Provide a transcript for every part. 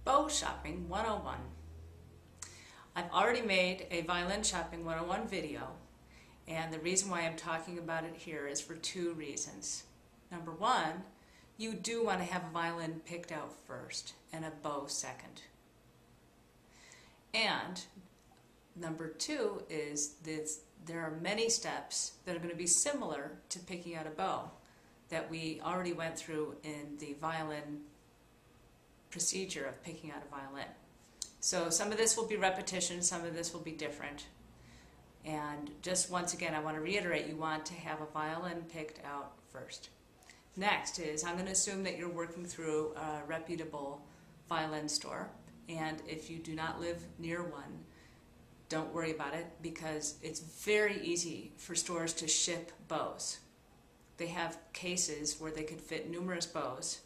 Bow Shopping 101. I've already made a Violin Shopping 101 video, and the reason why I'm talking about it here is for two reasons. Number one, you do want to have a violin picked out first and a bow second. And number two is there are many steps that are going to be similar to picking out a bow that we already went through in the violin procedure of picking out a violin. So some of this will be repetition, some of this will be different. And just once again, I want to reiterate, you want to have a violin picked out first. Next is, I'm going to assume that you're working through a reputable violin store, and if you do not live near one, don't worry about it, because it's very easy for stores to ship bows. They have cases where they could fit numerous bows,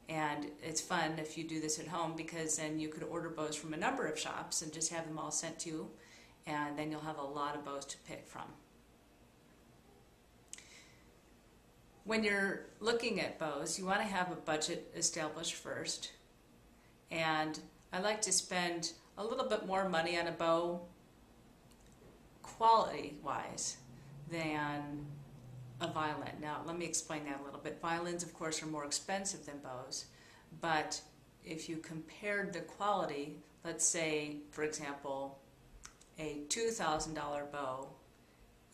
and it's fun if you do this at home, because then you could order bows from a number of shops and just have them all sent to you, and then you'll have a lot of bows to pick from. When you're looking at bows, you want to have a budget established first, and I like to spend a little bit more money on a bow quality-wise than a violin. Now, let me explain that a little bit. Violins, of course, are more expensive than bows, but if you compared the quality, let's say, for example, a $2,000 bow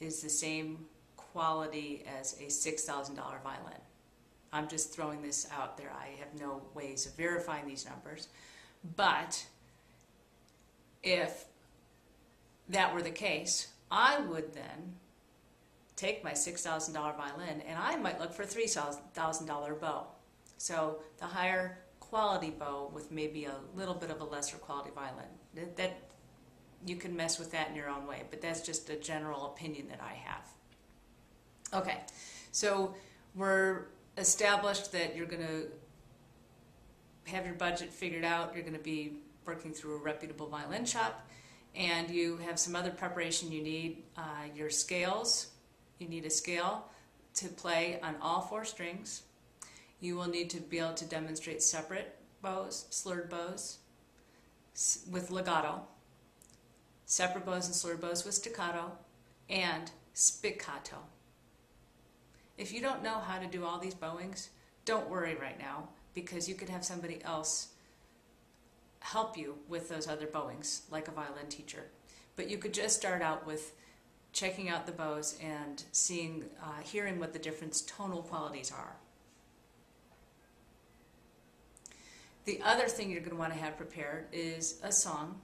is the same quality as a $6,000 violin. I'm just throwing this out there. I have no ways of verifying these numbers, but if that were the case, I would then take my $6,000 violin and I might look for a $3,000 bow. So the higher quality bow with maybe a little bit of a lesser quality violin. That you can mess with that in your own way, but that's just a general opinion that I have. Okay, so we're established that you're going to have your budget figured out, you're going to be working through a reputable violin shop, and you have some other preparation you need. Your scales, you need a scale to play on all four strings. You will need to be able to demonstrate separate bows, slurred bows with legato, separate bows and slurred bows with staccato, and spiccato. If you don't know how to do all these bowings, don't worry right now, because you could have somebody else help you with those other bowings, like a violin teacher. But you could just start out with checking out the bows and seeing, hearing what the different tonal qualities are. The other thing you're going to want to have prepared is a song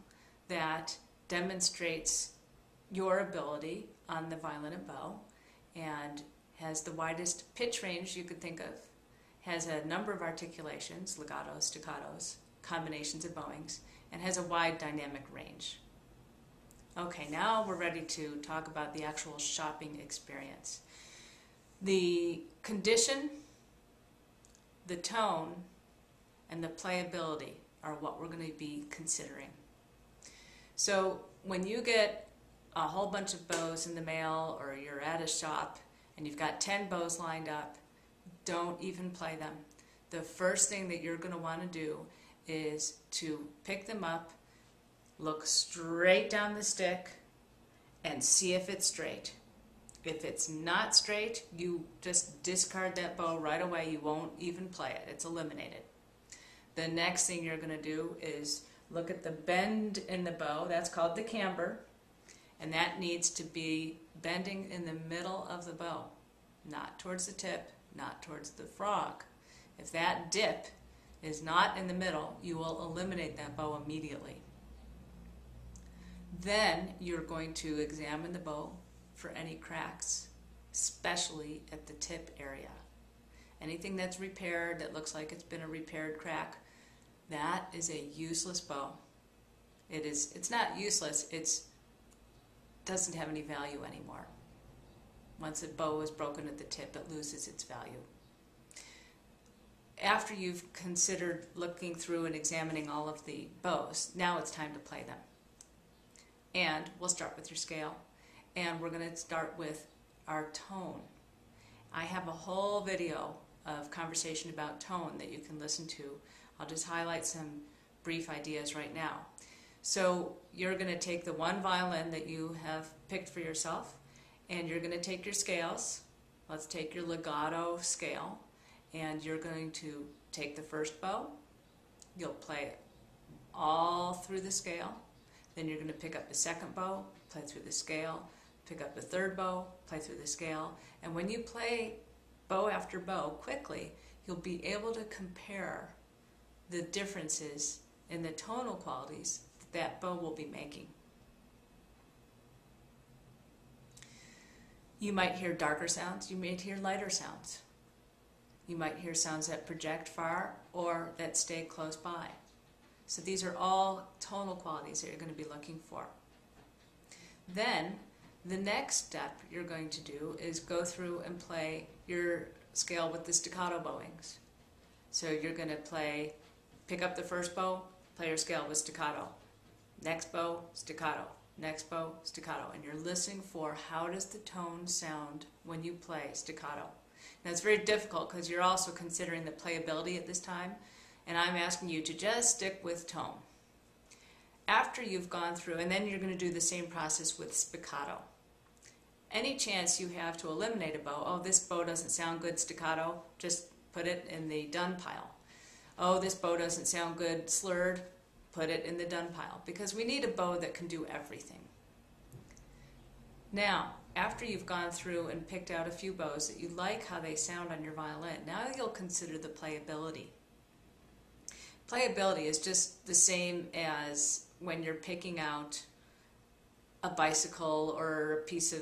that demonstrates your ability on the violin and bow, and has the widest pitch range you could think of, has a number of articulations, legatos, staccatos, combinations of bowings, and has a wide dynamic range. Okay, now we're ready to talk about the actual shopping experience. The condition, the tone, and the playability are what we're going to be considering. So when you get a whole bunch of bows in the mail, or you're at a shop and you've got 10 bows lined up, don't even play them. The first thing that you're going to want to do is to pick them up, look straight down the stick, and see if it's straight. If it's not straight, you just discard that bow right away. You won't even play it. It's eliminated. The next thing you're going to do is look at the bend in the bow. That's called the camber, and that needs to be bending in the middle of the bow, not towards the tip, not towards the frog. If that dip is not in the middle, you will eliminate that bow immediately. Then you're going to examine the bow for any cracks, especially at the tip area. Anything that's repaired that looks like it's been a repaired crack, that is a useless bow. It's not useless, it doesn't have any value anymore. Once a bow is broken at the tip, it loses its value. After you've considered looking through and examining all of the bows, now it's time to play them. And we'll start with your scale, and we're going to start with our tone. I have a whole video of conversation about tone that you can listen to. I'll just highlight some brief ideas right now. So you're going to take the one violin that you have picked for yourself, and you're going to take your scales. Let's take your legato scale, and you're going to take the first bow. You'll play it all through the scale. Then you're going to pick up the second bow, play through the scale, pick up the third bow, play through the scale. And when you play bow after bow quickly, you'll be able to compare the differences in the tonal qualities that bow will be making. You might hear darker sounds, you might hear lighter sounds. You might hear sounds that project far or that stay close by. So these are all tonal qualities that you're going to be looking for. Then the next step you're going to do is go through and play your scale with the staccato bowings. So you're going to pick up the first bow, play your scale with staccato. Next bow, staccato. Next bow, staccato. And you're listening for how does the tone sound when you play staccato. Now it's very difficult because you're also considering the playability at this time, and I'm asking you to just stick with tone. After you've gone through, and then you're going to do the same process with spiccato. Any chance you have to eliminate a bow, oh, this bow doesn't sound good staccato, just put it in the done pile. Oh, this bow doesn't sound good slurred, put it in the done pile, because we need a bow that can do everything. Now, after you've gone through and picked out a few bows that you like how they sound on your violin, now you'll consider the playability. Playability is just the same as when you're picking out a bicycle or a piece of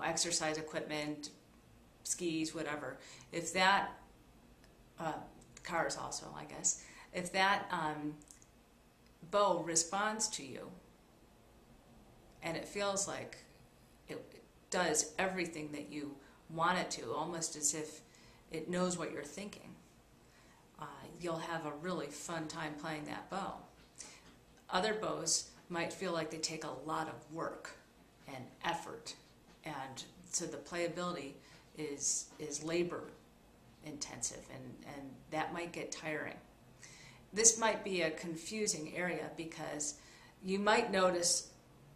exercise equipment, skis, whatever. If that, cars also, I guess, if that bow responds to you and it feels like it does everything that you want it to, almost as if it knows what you're thinking, you'll have a really fun time playing that bow. Other bows might feel like they take a lot of work and effort, and so the playability is labor intensive, and that might get tiring. This might be a confusing area because you might notice,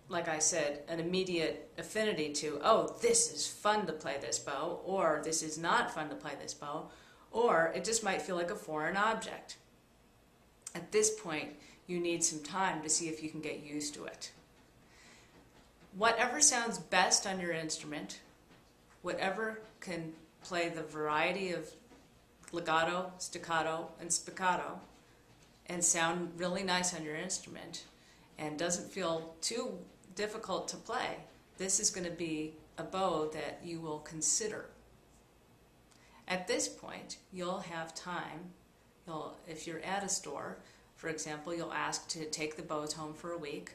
like I said, an immediate affinity to, oh, this is fun to play this bow, or this is not fun to play this bow, or it just might feel like a foreign object. At this point, you need some time to see if you can get used to it. Whatever sounds best on your instrument, whatever can play the variety of legato, staccato, and spiccato, and sound really nice on your instrument, and doesn't feel too difficult to play, this is going to be a bow that you will consider. At this point, you'll have time. If you're at a store, for example, you'll ask to take the bows home for a week,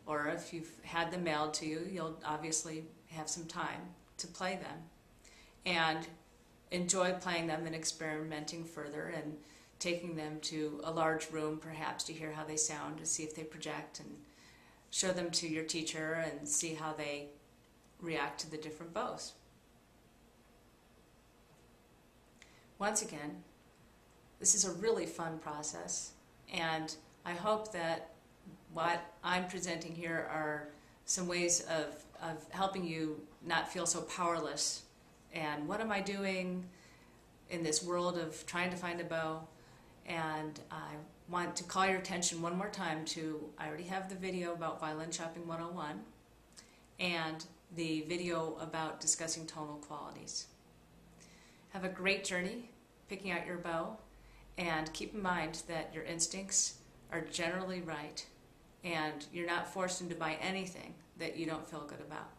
or if you've had them mailed to you, you'll obviously have some time to play them and enjoy playing them and experimenting further and taking them to a large room perhaps to hear how they sound, to see if they project, and show them to your teacher and see how they react to the different bows. Once again, this is a really fun process, and I hope that what I'm presenting here are some ways of helping you not feel so powerless. And what am I doing in this world of trying to find a bow? And I want to call your attention one more time to, I already have the video about Violin Shopping 101 and the video about discussing tonal qualities. Have a great journey picking out your bow, and keep in mind that your instincts are generally right, and you're not forced into buy anything that you don't feel good about.